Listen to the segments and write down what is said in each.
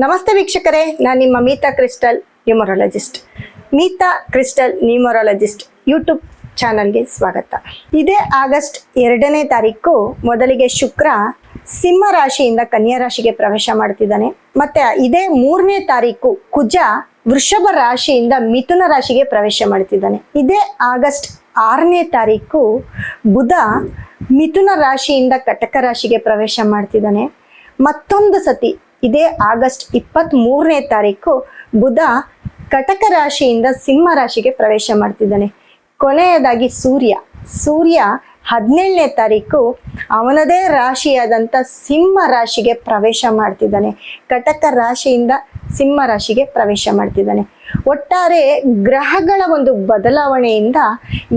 ನಮಸ್ತೆ ವೀಕ್ಷಕರೇ, ನಾನು ನಿಮ್ಮ Meeta crystal numerologist. Meeta crystal numerologist YouTube ಚಾನಲ್ಗೆ ಸ್ವಾಗತ. ಇದೇ ಆಗಸ್ಟ್ 2ನೇ ತಾರೀಕು ಮೊದಲಿಗೆ ಶುಕ್ರ ಸಿಂಹ ರಾಶಿಯಿಂದ ಕನ್ಯಾ ರಾಶಿಗೆ ಪ್ರವೇಶ ಮಾಡ್ತಿದ್ದಾನೆ. ಮತ್ತೆ ಇದೇ 3ನೇ ತಾರೀಕು ಕುಜ ವೃಷಭ ರಾಶಿಯಿಂದ ಮಿಥುನ ರಾಶಿಗೆ ಪ್ರವೇಶ ಮಾಡ್ತಿದ್ದಾನೆ. ಇದೇ ಆಗಸ್ಟ್ 6ನೇ ತಾರೀಕು ಬುಧ ಮಿಥುನ ರಾಶಿಯಿಂದ ಕಟಕ ರಾಶಿಗೆ ಪ್ರವೇಶ ಮಾಡ್ತಿದ್ದಾನೆ. ಮತ್ತೊಂದು ಸತಿ ಇದೇ ಆಗಸ್ಟ್ 23ನೇ ತಾರೀಕು ಬುಧ ಕಟಕ ರಾಶಿಯಿಂದ ಸಿಂಹ ರಾಶಿಗೆ ಪ್ರವೇಶ ಮಾಡ್ತಿದ್ದಾನೆ. ಕೊನೆಯದಾಗಿ ಸೂರ್ಯ 17ನೇ ತಾರೀಕು ಅವನದೇ ರಾಶಿಯಾದಂಥ ಸಿಂಹ ರಾಶಿಗೆ ಪ್ರವೇಶ ಮಾಡ್ತಿದ್ದಾನೆ. ಕಟಕ ರಾಶಿಯಿಂದ ಸಿಂಹ ರಾಶಿಗೆ ಪ್ರವೇಶ ಮಾಡ್ತಿದ್ದಾನೆ. ಒಟ್ಟಾರೆ ಗ್ರಹಗಳ ಒಂದು ಬದಲಾವಣೆಯಿಂದ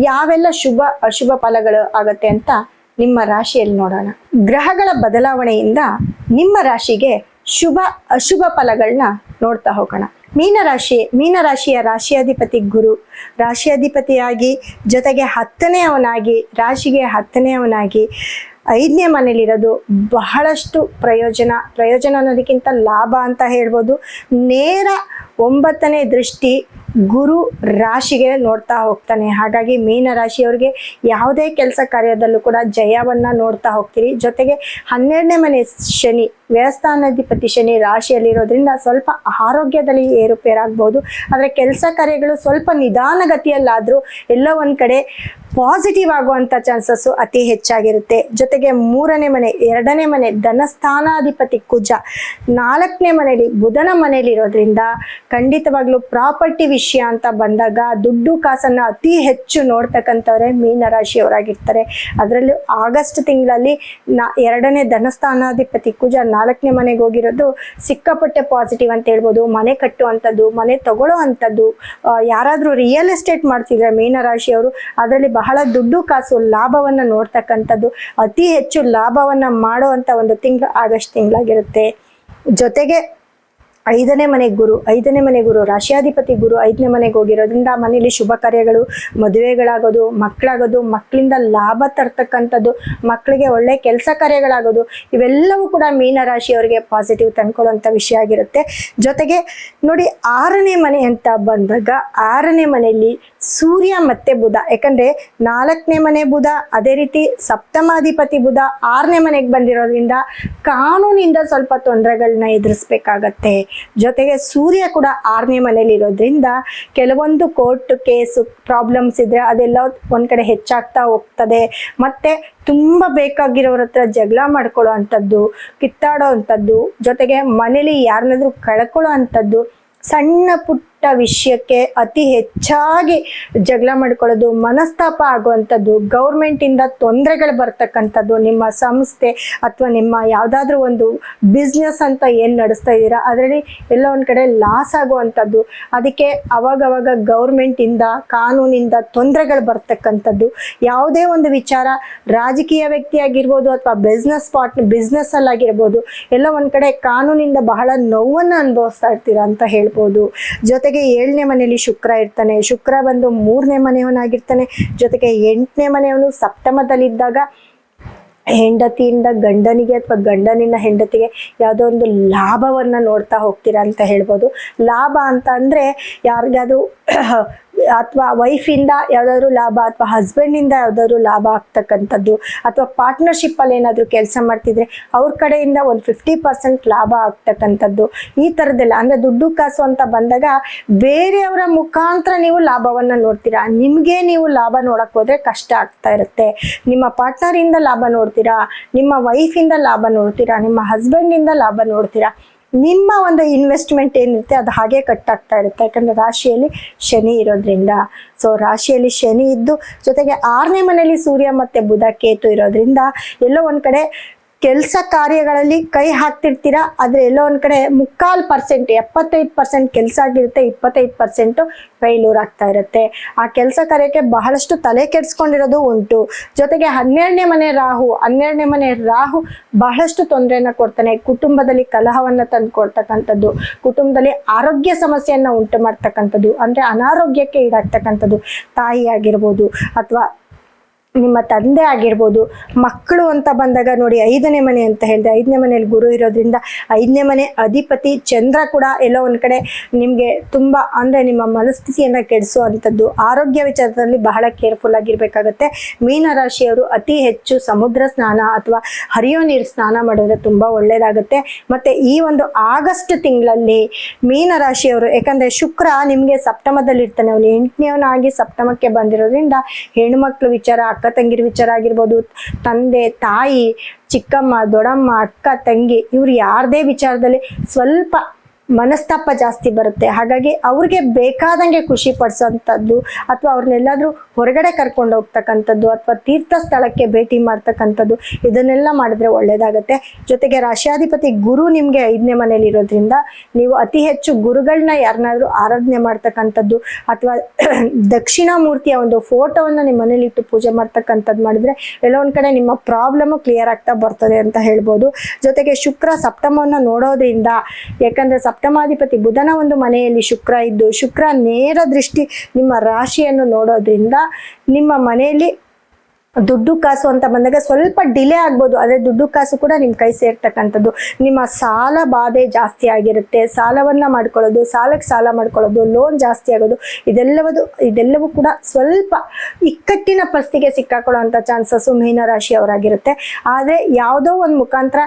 ಯಾವೆಲ್ಲ ಶುಭ ಅಶುಭ ಫಲಗಳು ಆಗತ್ತೆ ಅಂತ ನಿಮ್ಮ ರಾಶಿಯಲ್ಲಿ ನೋಡೋಣ. ಗ್ರಹಗಳ ಬದಲಾವಣೆಯಿಂದ ನಿಮ್ಮ ರಾಶಿಗೆ ಶುಭ ಅಶುಭ ಫಲಗಳನ್ನ ನೋಡ್ತಾ ಹೋಗೋಣ. ಮೀನರಾಶಿಯ ರಾಶಿಯಾಧಿಪತಿ ಗುರು, ರಾಶಿಯಾಧಿಪತಿಯಾಗಿ ಜೊತೆಗೆ 10ನೇ ಅವನಾಗಿ, ರಾಶಿಗೆ 10ನೇ ಅವನಾಗಿ 5ನೇ ಮನೇಲಿರೋದು ಬಹಳಷ್ಟು ಪ್ರಯೋಜನ ಅನ್ನೋದಕ್ಕಿಂತ ಲಾಭ ಅಂತ ಹೇಳ್ಬೋದು. ನೇರ 9ನೇ ದೃಷ್ಟಿ ಗುರು ರಾಶಿಗೆ ನೋಡ್ತಾ ಹೋಗ್ತಾನೆ. ಹಾಗಾಗಿ ಮೀನರಾಶಿಯವ್ರಿಗೆ ಯಾವುದೇ ಕೆಲಸ ಕಾರ್ಯದಲ್ಲೂ ಕೂಡ ಜಯವನ್ನ ನೋಡ್ತಾ ಹೋಗ್ತೀರಿ. ಜೊತೆಗೆ 12ನೇ ಮನೆ ಶನಿ, ವ್ಯಯಸ್ಥಾನಾಧಿಪತಿ ಶನಿ ರಾಶಿಯಲ್ಲಿರೋದ್ರಿಂದ ಸ್ವಲ್ಪ ಆರೋಗ್ಯದಲ್ಲಿ ಏರುಪೇರಾಗ್ಬೋದು. ಆದರೆ ಕೆಲಸ ಕಾರ್ಯಗಳು ಸ್ವಲ್ಪ ನಿಧಾನಗತಿಯಲ್ಲಾದರೂ ಎಲ್ಲೋ ಒಂದು ಕಡೆ ಪಾಸಿಟಿವ್ ಆಗುವಂಥ ಚಾನ್ಸಸ್ಸು ಅತಿ ಹೆಚ್ಚಾಗಿರುತ್ತೆ. ಜೊತೆಗೆ 3ನೇ ಮನೆ, 2ನೇ ಮನೆ ಧನಸ್ಥಾನಾಧಿಪತಿ ಕುಜ 4ನೇ ಮನೆಯಲ್ಲಿ ಬುಧನ ಮನೆಯಲ್ಲಿರೋದ್ರಿಂದ ಖಂಡಿತವಾಗ್ಲೂ ಪ್ರಾಪರ್ಟಿ ವಿಷಯ ಅಂತ ಬಂದಾಗ ದುಡ್ಡು ಕಾಸನ್ನು ಅತಿ ಹೆಚ್ಚು ನೋಡ್ತಕ್ಕಂಥವ್ರೆ ಮೀನರಾಶಿಯವರಾಗಿರ್ತಾರೆ. ಅದರಲ್ಲೂ ಆಗಸ್ಟ್ ತಿಂಗಳಲ್ಲಿ 2ನೇ ಧನಸ್ಥಾನಾಧಿಪತಿ ಕುಜ 4ನೇ ಮನೆಗೆ ಹೋಗಿರೋದು ಸಿಕ್ಕಾಪಟ್ಟೆ ಪಾಸಿಟಿವ್ ಅಂತ ಹೇಳ್ಬೋದು. ಮನೆ ಕಟ್ಟುವಂಥದ್ದು, ಮನೆ ತಗೊಳ್ಳೋ ಅಂಥದ್ದು, ಯಾರಾದರೂ ರಿಯಲ್ ಎಸ್ಟೇಟ್ ಮಾಡ್ತಿದ್ರೆ ಮೀನರಾಶಿಯವರು ಅದರಲ್ಲಿ ಬಹಳ ದುಡ್ಡು ಕಾಸು ಲಾಭವನ್ನು ನೋಡ್ತಕ್ಕಂಥದ್ದು, ಅತಿ ಹೆಚ್ಚು ಲಾಭವನ್ನು ಮಾಡುವಂಥ ಒಂದು ತಿಂಗಳು ಆಗಸ್ಟ್ ತಿಂಗಳಾಗಿರುತ್ತೆ. ಜೊತೆಗೆ 5ನೇ ಮನೆ ಗುರು ರಾಶಿಯಾಧಿಪತಿ ಗುರು 5ನೇ ಮನೆಗೆ ಹೋಗಿರೋದ್ರಿಂದ ಮನೆಯಲ್ಲಿ ಶುಭ ಕಾರ್ಯಗಳು, ಮದುವೆಗಳಾಗೋದು, ಮಕ್ಕಳಾಗೋದು, ಮಕ್ಕಳಿಂದ ಲಾಭ ತರ್ತಕ್ಕಂಥದ್ದು, ಮಕ್ಕಳಿಗೆ ಒಳ್ಳೆ ಕೆಲಸ ಕಾರ್ಯಗಳಾಗೋದು, ಇವೆಲ್ಲವೂ ಕೂಡ ಮೀನರಾಶಿಯವರಿಗೆ ಪಾಸಿಟಿವ್ ತಂದ್ಕೊಳ್ಳುವಂಥ ವಿಷಯ ಆಗಿರುತ್ತೆ. ಜೊತೆಗೆ ನೋಡಿ 6ನೇ ಮನೆ ಅಂತ ಬಂದಾಗ 6ನೇ ಮನೆಯಲ್ಲಿ ಸೂರ್ಯ ಮತ್ತೆ ಬುಧ, ಯಾಕಂದ್ರೆ 4ನೇ ಮನೆ ಬುಧ, ಅದೇ ರೀತಿ ಸಪ್ತಮಾಧಿಪತಿ ಬುಧ 6ನೇ ಮನೆಗೆ ಬಂದಿರೋದ್ರಿಂದ ಕಾನೂನಿಂದ ಸ್ವಲ್ಪ ತೊಂದರೆಗಳನ್ನ ಎದುರಿಸ್ಬೇಕಾಗತ್ತೆ. ಜೊತೆಗೆ ಸೂರ್ಯ ಕೂಡ 6ನೇ ಮನೇಲಿ ಇರೋದ್ರಿಂದ ಕೆಲವೊಂದು ಕೋರ್ಟ್ ಕೇಸು ಪ್ರಾಬ್ಲಮ್ಸ್ ಇದ್ರೆ ಅದೆಲ್ಲ ಒಂದ್ ಕಡೆ ಹೆಚ್ಚಾಗ್ತಾ ಹೋಗ್ತದೆ. ಮತ್ತೆ ತುಂಬ ಬೇಕಾಗಿರೋರ ಹತ್ರ ಜಗಳ ಮಾಡ್ಕೊಳ್ಳೋ ಅಂಥದ್ದು, ಕಿತ್ತಾಡೋ ಅಂಥದ್ದು, ಜೊತೆಗೆ ಮನೇಲಿ ಯಾರನ್ನಾದ್ರೂ ಕಳ್ಕೊಳ್ಳೋ ಅಂಥದ್ದು, ಸಣ್ಣ ಪುಟ್ಟ ವಿಷಯಕ್ಕೆ ಅತಿ ಹೆಚ್ಚಾಗಿ ಜಗಳ ಮಾಡ್ಕೊಳ್ಳೋದು, ಮನಸ್ತಾಪ ಆಗುವಂಥದ್ದು, ಗೌರ್ಮೆಂಟಿಂದ ತೊಂದರೆಗಳು ಬರ್ತಕ್ಕಂಥದ್ದು, ನಿಮ್ಮ ಸಂಸ್ಥೆ ಅಥವಾ ನಿಮ್ಮ ಯಾವುದಾದ್ರೂ ಒಂದು ಬಿಸ್ನೆಸ್ ಅಂತ ಏನು ನಡೆಸ್ತಾ ಇದ್ದೀರಾ ಅದರಲ್ಲಿ ಎಲ್ಲ ಒಂದು ಕಡೆ ಲಾಸ್ ಆಗುವಂಥದ್ದು, ಅದಕ್ಕೆ ಅವಾಗವಾಗ ಗೌರ್ಮೆಂಟಿಂದ ಕಾನೂನಿಂದ ತೊಂದರೆಗಳು ಬರ್ತಕ್ಕಂಥದ್ದು, ಯಾವುದೇ ಒಂದು ವಿಚಾರ ರಾಜಕೀಯ ವ್ಯಕ್ತಿ ಆಗಿರ್ಬೋದು ಅಥವಾ ಬಿಸ್ನೆಸ್ಸಲ್ಲಾಗಿರ್ಬೋದು ಎಲ್ಲ ಒಂದು ಕಡೆ ಕಾನೂನಿಂದ ಬಹಳ ನೋವನ್ನು ಅನುಭವಿಸ್ತಾ ಇರ್ತೀರಾ ಅಂತ ಹೇಳ್ಬೋದು. ಜೊತೆಗೆ 7ನೇ ಮನೆಯಲ್ಲಿ ಶುಕ್ರ ಇರ್ತಾನೆ. ಶುಕ್ರ ಬಂದು 3ನೇ ಮನೆಯವನಾಗಿರ್ತಾನೆ. ಜೊತೆಗೆ 8ನೇ ಮನೆಯವನು ಸಪ್ತಮದಲ್ಲಿದ್ದಾಗ ಹೆಂಡತಿಯಿಂದ ಗಂಡನಿಗೆ ಅಥವಾ ಗಂಡನಿಂದ ಹೆಂಡತಿಗೆ ಯಾವುದೋ ಒಂದು ಲಾಭವನ್ನು ನೋಡ್ತಾ ಹೋಗ್ತೀರಾ ಅಂತ ಹೇಳ್ಬೋದು. ಲಾಭ ಅಂತ ಅಂದರೆ ಯಾರಿಗಾದ್ರೂ ಅಥವಾ ವೈಫಿಂದ ಯಾವುದಾದ್ರೂ ಲಾಭ ಅಥವಾ ಹಸ್ಬೆಂಡಿಂದ ಯಾವುದಾದ್ರೂ ಲಾಭ ಆಗ್ತಕ್ಕಂಥದ್ದು, ಅಥವಾ ಪಾರ್ಟ್ನರ್ಶಿಪ್ಪಲ್ಲಿ ಏನಾದರೂ ಕೆಲಸ ಮಾಡ್ತಿದ್ರೆ ಅವ್ರ ಕಡೆಯಿಂದ ಒಂದು 50% ಲಾಭ ಆಗ್ತಕ್ಕಂಥದ್ದು, ಈ ಥರದ್ದೆಲ್ಲ ಅಂದರೆ ದುಡ್ಡು ಕಾಸು ಅಂತ ಬಂದಾಗ ಬೇರೆಯವರ ಮುಖಾಂತರ ನೀವು ಲಾಭವನ್ನು ನೋಡ್ತೀರಾ. ನಿಮಗೆ ನೀವು ಲಾಭ ನೋಡಕ್ಕೆ ಹೋದರೆ ಕಷ್ಟ ಆಗ್ತಾ ಇರುತ್ತೆ. ನಿಮ್ಮ ಪಾರ್ಟ್ನರಿಂದ ಲಾಭ ನೋಡ್ತೀರಾ, ನಿಮ್ಮ ವೈಫಿಂದ ಲಾಭ ನೋಡ್ತೀರಾ, ನಿಮ್ಮ ಹಸ್ಬೆಂಡಿಂದ ಲಾಭ ನೋಡ್ತೀರಾ. ನಿಮ್ಮ ಒಂದು ಇನ್ವೆಸ್ಟ್ಮೆಂಟ್ ಏನಿರುತ್ತೆ ಅದು ಹಾಗೆ ಕಟ್ಟಾಗ್ತಾ ಇರುತ್ತೆ. ಯಾಕಂದರೆ ರಾಶಿಯಲ್ಲಿ ಶನಿ ಇರೋದ್ರಿಂದ. ಸೊ ರಾಶಿಯಲ್ಲಿ ಶನಿ ಇದ್ದು ಜೊತೆಗೆ 6ನೇ ಮನೆಯಲ್ಲಿ ಸೂರ್ಯ ಮತ್ತು ಬುಧ ಕೇತು ಇರೋದ್ರಿಂದ ಎಲ್ಲೋ ಒಂದು ಕಡೆ ಕೆಲಸ ಕಾರ್ಯಗಳಲ್ಲಿ ಕೈ ಹಾಕ್ತಿರ್ತೀರಾ. ಆದರೆ ಎಲ್ಲೋ ಒಂದು ಕಡೆ 75% 75% ಕೆಲಸ ಆಗಿರುತ್ತೆ, 25% ಫೈಲೂರ್ ಆಗ್ತಾ ಇರುತ್ತೆ. ಆ ಕೆಲಸ ಕಾರ್ಯಕ್ಕೆ ಬಹಳಷ್ಟು ತಲೆ ಕೆಡಿಸ್ಕೊಂಡಿರೋದು ಉಂಟು. ಜೊತೆಗೆ 12ನೇ ಮನೆ ರಾಹು ಬಹಳಷ್ಟು ತೊಂದರೆಯನ್ನು ಕೊಡ್ತಾನೆ. ಕುಟುಂಬದಲ್ಲಿ ಕಲಹವನ್ನು ತಂದು ಕೊಡ್ತಕ್ಕಂಥದ್ದು, ಕುಟುಂಬದಲ್ಲಿ ಆರೋಗ್ಯ ಸಮಸ್ಯೆಯನ್ನು ಉಂಟು ಮಾಡ್ತಕ್ಕಂಥದ್ದು, ಅಂದರೆ ಅನಾರೋಗ್ಯಕ್ಕೆ ಈಡಾಗ್ತಕ್ಕಂಥದ್ದು, ತಾಯಿ ಆಗಿರ್ಬೋದು ಅಥವಾ ನಿಮ್ಮ ತಂದೆ ಆಗಿರ್ಬೋದು, ಮಕ್ಕಳು ಅಂತ ಬಂದಾಗ ನೋಡಿ 5ನೇ ಮನೆ ಅಂತ ಹೇಳಿದೆ. 5ನೇ ಮನೆಯಲ್ಲಿ ಗುರು ಇರೋದ್ರಿಂದ 5ನೇ ಮನೆ ಅಧಿಪತಿ ಚಂದ್ರ ಕೂಡ ಎಲ್ಲೋ ಒಂದು ಕಡೆ ನಿಮಗೆ ತುಂಬ ಅಂದರೆ ನಿಮ್ಮ ಮನಸ್ಥಿತಿಯನ್ನು ಕೆಡಿಸುವಂಥದ್ದು. ಆರೋಗ್ಯ ವಿಚಾರದಲ್ಲಿ ಬಹಳ ಕೇರ್ಫುಲ್ ಆಗಿರಬೇಕಾಗತ್ತೆ. ಮೀನರಾಶಿಯವರು ಅತಿ ಹೆಚ್ಚು ಸಮುದ್ರ ಸ್ನಾನ ಅಥವಾ ಹರಿಯೋ ನೀರು ಸ್ನಾನ ಮಾಡಿದ್ರೆ ತುಂಬ ಒಳ್ಳೆಯದಾಗುತ್ತೆ. ಮತ್ತು ಈ ಒಂದು ಆಗಸ್ಟ್ ತಿಂಗಳಲ್ಲಿ ಮೀನರಾಶಿಯವರು, ಯಾಕಂದರೆ ಶುಕ್ರ ನಿಮಗೆ ಸಪ್ತಮದಲ್ಲಿರ್ತಾನೆ, ಅವನು 8ನೇವನಾಗಿ ಸಪ್ತಮಕ್ಕೆ ಬಂದಿರೋದ್ರಿಂದ ಹೆಣ್ಮಕ್ಳು ವಿಚಾರ, ಅಕ್ಕ ತಂಗಿರ ವಿಚಾರ ಆಗಿರ್ಬೋದು, ತಂದೆ ತಾಯಿ, ಚಿಕ್ಕಮ್ಮ ದೊಡ್ಡಮ್ಮ, ಅಕ್ಕ ತಂಗಿ, ಇವ್ರು ಯಾರದೇ ವಿಚಾರದಲ್ಲಿ ಸ್ವಲ್ಪ ಮನಸ್ತಾಪ ಜಾಸ್ತಿ ಬರುತ್ತೆ. ಹಾಗಾಗಿ ಅವ್ರಿಗೆ ಬೇಕಾದಂಗೆ ಖುಷಿ ಪಡಿಸೋಂಥದ್ದು ಅಥವಾ ಅವ್ರನ್ನೆಲ್ಲಾದ್ರೂ ಹೊರಗಡೆ ಕರ್ಕೊಂಡು ಹೋಗ್ತಕ್ಕಂಥದ್ದು ಅಥವಾ ತೀರ್ಥ ಸ್ಥಳಕ್ಕೆ ಭೇಟಿ ಮಾಡ್ತಕ್ಕಂಥದ್ದು, ಇದನ್ನೆಲ್ಲ ಮಾಡಿದ್ರೆ ಒಳ್ಳೇದಾಗತ್ತೆ. ಜೊತೆಗೆ ರಾಶಿಯಾಧಿಪತಿ ಗುರು ನಿಮಗೆ 5ನೇ ಮನೇಲಿ ಇರೋದ್ರಿಂದ ನೀವು ಅತಿ ಹೆಚ್ಚು ಗುರುಗಳನ್ನ ಯಾರನ್ನಾದ್ರೂ ಆರಾಧನೆ ಮಾಡ್ತಕ್ಕಂಥದ್ದು ಅಥವಾ ದಕ್ಷಿಣಾಮೂರ್ತಿಯ ಒಂದು ಫೋಟೋವನ್ನು ನಿಮ್ಮ ಮನೇಲಿ ಇಟ್ಟು ಪೂಜೆ ಮಾಡ್ತಕ್ಕಂಥದ್ದು ಮಾಡಿದ್ರೆ ಎಲ್ಲೋ ಒಂದು ಕಡೆ ನಿಮ್ಮ ಪ್ರಾಬ್ಲಮ್ ಕ್ಲಿಯರ್ ಆಗ್ತಾ ಬರ್ತದೆ ಅಂತ ಹೇಳ್ಬೋದು. ಜೊತೆಗೆ ಶುಕ್ರ ಸಪ್ತಮವನ್ನು ನೋಡೋದ್ರಿಂದ, ಯಾಕಂದ್ರೆ ಸಪ್ತಮಾಧಿಪತಿ ಬುಧನ ಒಂದು ಮನೆಯಲ್ಲಿ ಶುಕ್ರ ಇದ್ದು, ಶುಕ್ರ ನೇರ ದೃಷ್ಟಿ ನಿಮ್ಮ ರಾಶಿಯನ್ನು ನೋಡೋದ್ರಿಂದ ನಿಮ್ಮ ಮನೆಯಲ್ಲಿ ದುಡ್ಡು ಕಾಸು ಅಂತ ಬಂದಾಗ ಸ್ವಲ್ಪ ಡಿಲೇ ಆಗ್ಬೋದು. ಅದೇ ದುಡ್ಡು ಕಾಸು ಕೂಡ ನಿಮ್ಮ ಕೈ ಸೇರ್ತಕ್ಕಂಥದ್ದು. ನಿಮ್ಮ ಸಾಲ ಬಾಧೆ ಜಾಸ್ತಿ ಆಗಿರುತ್ತೆ. ಸಾಲವನ್ನು ಮಾಡ್ಕೊಳ್ಳೋದು, ಸಾಲಕ್ಕೆ ಸಾಲ ಮಾಡ್ಕೊಳ್ಳೋದು, ಲೋನ್ ಜಾಸ್ತಿ ಆಗೋದು, ಇದೆಲ್ಲವೂ ಕೂಡ ಸ್ವಲ್ಪ ಇಕ್ಕಟ್ಟಿನ ಪರಿಸ್ಥಿತಿಗೆ ಸಿಕ್ಕಾಕೊಳ್ಳೋವಂಥ ಚಾನ್ಸಸ್ಸು ಮೀನರಾಶಿಯವರಾಗಿರುತ್ತೆ. ಆದರೆ ಯಾವುದೋ ಒಂದು ಮುಖಾಂತರ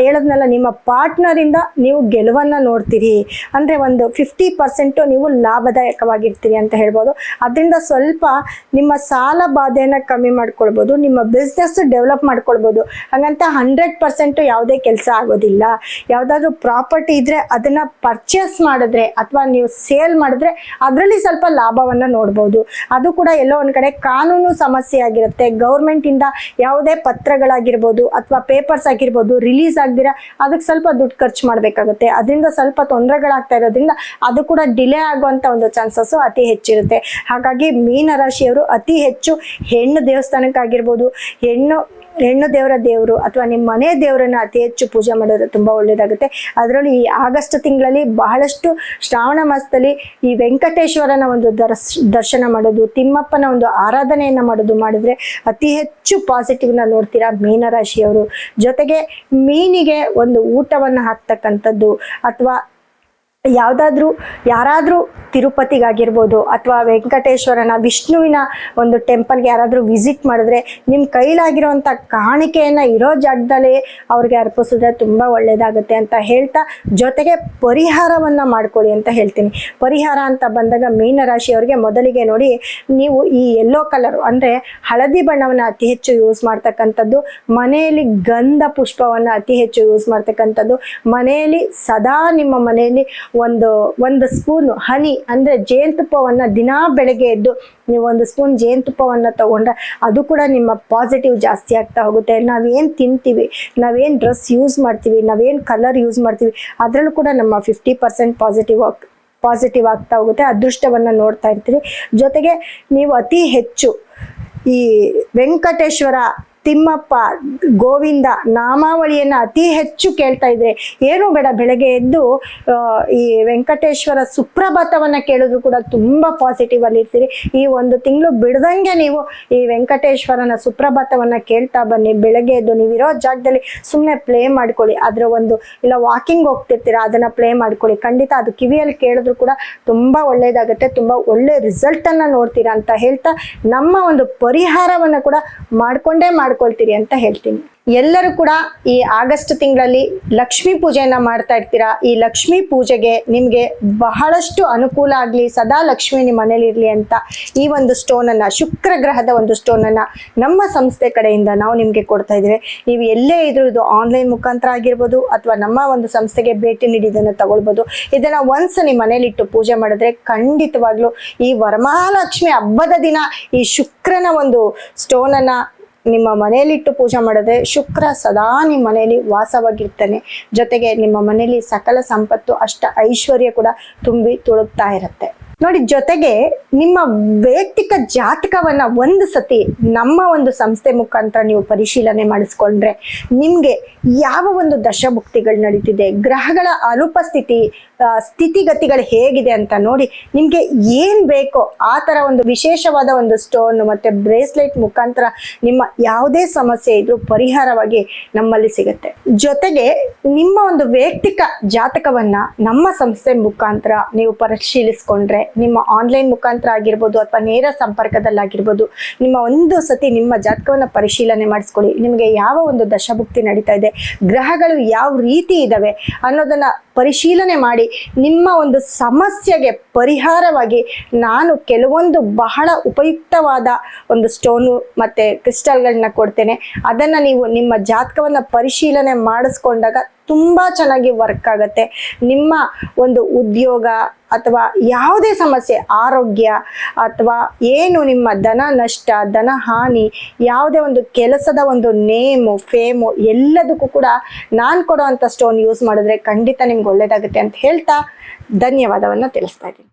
ಹೇಳೋದ್ನೆಲ್ಲ ನಿಮ್ಮ ಪಾರ್ಟ್ನರಿಂದ ನೀವು ಗೆಲುವನ್ನು ನೋಡ್ತೀರಿ. ಅಂದರೆ ಒಂದು 50% ನೀವು ಲಾಭದಾಯಕವಾಗಿರ್ತೀರಿ ಅಂತ ಹೇಳ್ಬೋದು. ಅದರಿಂದ ಸ್ವಲ್ಪ ನಿಮ್ಮ ಸಾಲ ಬಾಧೆಯನ್ನು ಕಮ್ಮಿ ಮಾಡ್ಕೊಳ್ಬೋದು, ನಿಮ್ಮ ಬಿಸ್ನೆಸ್ ಡೆವಲಪ್ ಮಾಡ್ಕೊಳ್ಬೋದು. ಹಾಗಂತ 100% ಯಾವುದೇ ಕೆಲಸ ಆಗೋದಿಲ್ಲ. ಯಾವುದಾದ್ರೂ ಪ್ರಾಪರ್ಟಿ ಇದ್ರೆ ಅದನ್ನ ಪರ್ಚೇಸ್ ಮಾಡಿದ್ರೆ ಅಥವಾ ನೀವು ಸೇಲ್ ಮಾಡಿದ್ರೆ ಅದರಲ್ಲಿ ಸ್ವಲ್ಪ ಲಾಭವನ್ನು ನೋಡ್ಬೋದು. ಅದು ಕೂಡ ಎಲ್ಲೋ ಒಂದು ಕಡೆ ಕಾನೂನು ಸಮಸ್ಯೆ ಆಗಿರುತ್ತೆ. ಗೌರ್ಮೆಂಟಿಂದ ಯಾವುದೇ ಪತ್ರಗಳಾಗಿರ್ಬೋದು ಅಥವಾ ಪೇಪರ್ಸ್ ಆಗಿರ್ಬೋದು ರಿಲೀಸ್ ಆಗ್ದಿರ ಅದಕ್ಕೆ ಸ್ವಲ್ಪ ದುಡ್ಡು ಖರ್ಚು ಮಾಡಬೇಕಾಗುತ್ತೆ. ಅದರಿಂದ ಸ್ವಲ್ಪ ತೊಂದರೆಗಳಾಗ್ತಾ ಇರೋದ್ರಿಂದ ಅದು ಕೂಡ ಡಿಲೇ ಆಗುವಂಥ ಒಂದು ಚಾನ್ಸಸ್ಸು ಅತಿ ಹೆಚ್ಚಿರುತ್ತೆ. ಹಾಗಾಗಿ ಮೀನರಾಶಿಯವರು ಅತಿ ಹೆಚ್ಚು ಹೆಣ್ಣು ದೇವಸ್ಥಾನಕ್ಕಾಗಿರ್ಬೋದು, ಹೆಣ್ಣು ದೇವರು ಅಥವಾ ನಿಮ್ಮ ಮನೆ ದೇವರನ್ನ ಅತಿ ಹೆಚ್ಚು ಪೂಜೆ ಮಾಡಿದ್ರೆ ತುಂಬ ಒಳ್ಳೆಯದಾಗುತ್ತೆ. ಅದರಲ್ಲಿ ಈ ಆಗಸ್ಟ್ ತಿಂಗಳಲ್ಲಿ ಬಹಳಷ್ಟು ಶ್ರಾವಣ ಮಾಸದಲ್ಲಿ ಈ ವೆಂಕಟೇಶ್ವರನ ಒಂದು ದರ್ಶನ ಮಾಡೋದು, ತಿಮ್ಮಪ್ಪನ ಒಂದು ಆರಾಧನೆಯನ್ನು ಮಾಡಿದ್ರೆ ಅತಿ ಹೆಚ್ಚು ಪಾಸಿಟಿವ್ನ ನೋಡ್ತೀರಾ ಮೀನರಾಶಿಯವರು. ಜೊತೆಗೆ ಮೀನಿಗೆ ಒಂದು ಊಟವನ್ನು ಹಾಕ್ತಕ್ಕಂಥದ್ದು ಅಥವಾ ಯಾರಾದರೂ ತಿರುಪತಿಗಾಗಿರ್ಬೋದು ಅಥವಾ ವೆಂಕಟೇಶ್ವರನ ವಿಷ್ಣುವಿನ ಒಂದು ಟೆಂಪಲ್ಗೆ ಯಾರಾದರೂ ವಿಸಿಟ್ ಮಾಡಿದ್ರೆ ನಿಮ್ಮ ಕೈಲಾಗಿರೋವಂಥ ಕಾಣಿಕೆಯನ್ನು ಇರೋ ಜಾಗದಲ್ಲೇ ಅವ್ರಿಗೆ ಅರ್ಪಿಸಿದ್ರೆ ತುಂಬ ಒಳ್ಳೆಯದಾಗುತ್ತೆ ಅಂತ ಹೇಳ್ತಾ, ಜೊತೆಗೆ ಪರಿಹಾರವನ್ನು ಮಾಡ್ಕೊಳ್ಳಿ ಅಂತ ಹೇಳ್ತೀನಿ. ಪರಿಹಾರ ಅಂತ ಬಂದಾಗ ಮೀನರಾಶಿಯವರಿಗೆ ಮೊದಲಿಗೆ ನೋಡಿ, ನೀವು ಈ ಯೆಲ್ಲೋ ಕಲರ್ ಅಂದರೆ ಹಳದಿ ಬಣ್ಣವನ್ನು ಅತಿ ಹೆಚ್ಚು ಯೂಸ್ ಮಾಡ್ತಕ್ಕಂಥದ್ದು, ಮನೆಯಲ್ಲಿ ಗಂಧ ಪುಷ್ಪವನ್ನು ಅತಿ ಹೆಚ್ಚು ಯೂಸ್ ಮಾಡ್ತಕ್ಕಂಥದ್ದು, ಮನೆಯಲ್ಲಿ ಸದಾ ನಿಮ್ಮ ಮನೆಯಲ್ಲಿ ಒಂದು ಸ್ಪೂನ್ ಹನಿ ಅಂದರೆ ಜೇನುತುಪ್ಪವನ್ನು ದಿನಾ ಬೆಳಗ್ಗೆ ಎದ್ದು ನೀವು 1 ಸ್ಪೂನ್ ಜೇನುತುಪ್ಪವನ್ನು ತಗೊಂಡ್ರೆ ಅದು ಕೂಡ ನಿಮ್ಮ ಪಾಸಿಟಿವ್ ಜಾಸ್ತಿ ಆಗ್ತಾ ಹೋಗುತ್ತೆ. ನಾವೇನು ತಿಂತೀವಿ, ನಾವೇನು ಡ್ರೆಸ್ ಯೂಸ್ ಮಾಡ್ತೀವಿ, ನಾವೇನು ಕಲರ್ ಯೂಸ್ ಮಾಡ್ತೀವಿ ಅದರಲ್ಲೂ ಕೂಡ ನಮ್ಮ 50% ಪಾಸಿಟಿವ್ ಆಗ್ತಾ ಹೋಗುತ್ತೆ. ಅದೃಷ್ಟವನ್ನು ನೋಡ್ತಾ ಇರ್ತೀರಿ. ಜೊತೆಗೆ ನೀವು ಅತಿ ಹೆಚ್ಚು ಈ ವೆಂಕಟೇಶ್ವರ, ತಿಮ್ಮಪ್ಪ, ಗೋವಿಂದ ನಾಮಾವಳಿಯನ್ನು ಅತಿ ಹೆಚ್ಚು ಕೇಳ್ತಾ ಇದ್ರೆ ಏನೂ ಬೇಡ, ಬೆಳಗ್ಗೆ ಎದ್ದು ಈ ವೆಂಕಟೇಶ್ವರ ಸುಪ್ರಭಾತವನ್ನು ಕೇಳಿದ್ರು ಕೂಡ ತುಂಬ ಪಾಸಿಟಿವ್ ಅಲ್ಲಿ ಇರ್ತೀರಿ. ಈ 1 ತಿಂಗಳು ಬಿಡ್ದಂಗೆ ನೀವು ಈ ವೆಂಕಟೇಶ್ವರನ ಸುಪ್ರಭಾತವನ್ನು ಕೇಳ್ತಾ ಬನ್ನಿ. ಬೆಳಗ್ಗೆ ಎದ್ದು ನೀವಿರೋ ಜಾಗದಲ್ಲಿ ಸುಮ್ಮನೆ ಪ್ಲೇ ಮಾಡ್ಕೊಳ್ಳಿ. ಇಲ್ಲ ವಾಕಿಂಗ್ ಹೋಗ್ತಿರ್ತೀರಾ ಅದನ್ನು ಪ್ಲೇ ಮಾಡ್ಕೊಳ್ಳಿ. ಖಂಡಿತ ಅದು ಕಿವಿಯಲ್ಲಿ ಕೇಳಿದ್ರು ಕೂಡ ತುಂಬ ಒಳ್ಳೆಯದಾಗುತ್ತೆ, ತುಂಬ ಒಳ್ಳೆ ರಿಸಲ್ಟನ್ನು ನೋಡ್ತೀರಾ ಅಂತ ಹೇಳ್ತಾ ನಮ್ಮ ಒಂದು ಪರಿಹಾರವನ್ನು ಕೂಡ ಮಾಡ್ಕೊಳ್ತೀರಿ ಅಂತ ಹೇಳ್ತೀನಿ. ಎಲ್ಲರೂ ಕೂಡ ಈ ಆಗಸ್ಟ್ ತಿಂಗಳಲ್ಲಿ ಲಕ್ಷ್ಮೀ ಪೂಜೆಯನ್ನ ಮಾಡ್ತಾ ಇರ್ತೀರಾ. ಈ ಲಕ್ಷ್ಮೀ ಪೂಜೆಗೆ ನಿಮಗೆ ಬಹಳಷ್ಟು ಅನುಕೂಲ ಆಗಲಿ, ಸದಾ ಲಕ್ಷ್ಮಿ ನಿಮ್ಮ ಮನೇಲಿ ಇರಲಿ ಅಂತ ಈ ಒಂದು ಸ್ಟೋನನ್ನು, ಶುಕ್ರ ಗ್ರಹದ ಒಂದು ಸ್ಟೋನನ್ನು ನಮ್ಮ ಸಂಸ್ಥೆ ಕಡೆಯಿಂದ ನಾವು ನಿಮಗೆ ಕೊಡ್ತಾ ಇದ್ದೀವಿ. ನೀವು ಎಲ್ಲೇ ಇದ್ರೂ ಇದು ಆನ್ಲೈನ್ ಮುಖಾಂತರ ಆಗಿರ್ಬೋದು ಅಥವಾ ನಮ್ಮ ಒಂದು ಸಂಸ್ಥೆಗೆ ಭೇಟಿ ನೀಡಿ ಇದನ್ನು ತಗೊಳ್ಬೋದು. ಇದನ್ನು ಒನ್ಸ್ ನಿಮ್ಮ ಮನೇಲಿಟ್ಟು ಪೂಜೆ ಮಾಡಿದ್ರೆ ಖಂಡಿತವಾಗ್ಲೂ ಈ ವರಮಹಾಲಕ್ಷ್ಮಿ ಹಬ್ಬದ ದಿನ ಈ ಶುಕ್ರನ ಒಂದು ಸ್ಟೋನನ್ನು ನಿಮ್ಮ ಮನೆಯಲ್ಲಿಟ್ಟು ಪೂಜೆ ಮಾಡಿದ್ರೆ ಶುಕ್ರ ಸದಾ ನಿಮ್ಮ ಮನೆಯಲ್ಲಿ ವಾಸವಾಗಿರ್ತಾನೆ. ಜೊತೆಗೆ ನಿಮ್ಮ ಮನೆಯಲ್ಲಿ ಸಕಲ ಸಂಪತ್ತು, ಐಶ್ವರ್ಯ ಕೂಡ ತುಂಬಿ ತುಳುಕ್ತಾ ಇರುತ್ತೆ. ನೋಡಿ, ಜೊತೆಗೆ ನಿಮ್ಮ ವೈಯಕ್ತಿಕ ಜಾತಕವನ್ನ ಒಂದು ಸತಿ ನಮ್ಮ ಒಂದು ಸಂಸ್ಥೆ ಮುಖಾಂತರ ನೀವು ಪರಿಶೀಲನೆ ಮಾಡಿಸ್ಕೊಂಡ್ರೆ ನಿಮ್ಗೆ ಯಾವ ಒಂದು ದಶಭುಕ್ತಿಗಳು ನಡೀತಿದೆ, ಗ್ರಹಗಳ ಅನುಪಸ್ಥಿತಿ, ಸ್ಥಿತಿಗತಿಗಳು ಹೇಗಿದೆ ಅಂತ ನೋಡಿ ನಿಮ್ಗೆ ಏನ್ ಬೇಕೋ ಆ ತರ ಒಂದು ವಿಶೇಷವಾದ ಒಂದು ಸ್ಟೋನ್ ಮತ್ತೆ ಬ್ರೇಸ್ಲೆಟ್ ಮುಖಾಂತರ ನಿಮ್ಮ ಯಾವುದೇ ಸಮಸ್ಯೆ ಇದ್ರೂ ಪರಿಹಾರವಾಗಿ ನಮ್ಮಲ್ಲಿ ಸಿಗುತ್ತೆ. ಜೊತೆಗೆ ನಿಮ್ಮ ಒಂದು ವೈಯಕ್ತಿಕ ಜಾತಕವನ್ನ ನಮ್ಮ ಸಂಸ್ಥೆ ಮುಖಾಂತರ ನೀವು ಪರಿಶೀಲಿಸ್ಕೊಂಡ್ರೆ, ನಿಮ್ಮ ಆನ್ಲೈನ್ ಮುಖಾಂತರ ಆಗಿರ್ಬೋದು ಅಥವಾ ನೇರ ಸಂಪರ್ಕದಲ್ಲಾಗಿರ್ಬೋದು, ನಿಮ್ಮ ಒಂದು ಸತಿ ನಿಮ್ಮ ಜಾತಕವನ್ನ ಪರಿಶೀಲನೆ ಮಾಡಿಸ್ಕೊಳ್ಳಿ. ನಿಮಗೆ ಯಾವ ಒಂದು ದಶಭುಕ್ತಿ ನಡೀತಾ ಇದೆ, ಗ್ರಹಗಳು ಯಾವ ರೀತಿ ಇದಾವೆ ಅನ್ನೋದನ್ನ ಪರಿಶೀಲನೆ ಮಾಡಿ ನಿಮ್ಮ ಒಂದು ಸಮಸ್ಯೆಗೆ ಪರಿಹಾರವಾಗಿ ನಾನು ಕೆಲವೊಂದು ಬಹಳ ಉಪಯುಕ್ತವಾದ ಒಂದು ಸ್ಟೋನು ಮತ್ತೆ ಕ್ರಿಸ್ಟಲ್ಗಳನ್ನ ಕೊಡ್ತೇನೆ. ಅದನ್ನ ನೀವು ನಿಮ್ಮ ಜಾತಕವನ್ನ ಪರಿಶೀಲನೆ ಮಾಡಿಸ್ಕೊಂಡಾಗ ತುಂಬಾ ಚೆನ್ನಾಗಿ ವರ್ಕ್ ಆಗುತ್ತೆ. ನಿಮ್ಮ ಒಂದು ಉದ್ಯೋಗ ಅಥವಾ ಯಾವುದೇ ಸಮಸ್ಯೆ, ಆರೋಗ್ಯ ಅಥವಾ ಏನು ನಿಮ್ಮ ಧನ ನಷ್ಟ, ಧನ ಹಾನಿ, ಯಾವುದೇ ಒಂದು ಕೆಲಸದ ಒಂದು ನೇಮು ಫೇಮು ಎಲ್ಲದಕ್ಕೂ ಕೂಡ ನಾನು ಕೊಡೋ ಅಂಥ ಸ್ಟೋನ್ ಯೂಸ್ ಮಾಡಿದ್ರೆ ಖಂಡಿತ ನಿಮ್ಗೆ ಒಳ್ಳೇದಾಗುತ್ತೆ ಅಂತ ಹೇಳ್ತಾ ಧನ್ಯವಾದವನ್ನು ತಿಳಿಸ್ತಾ ಇದ್ದೀನಿ.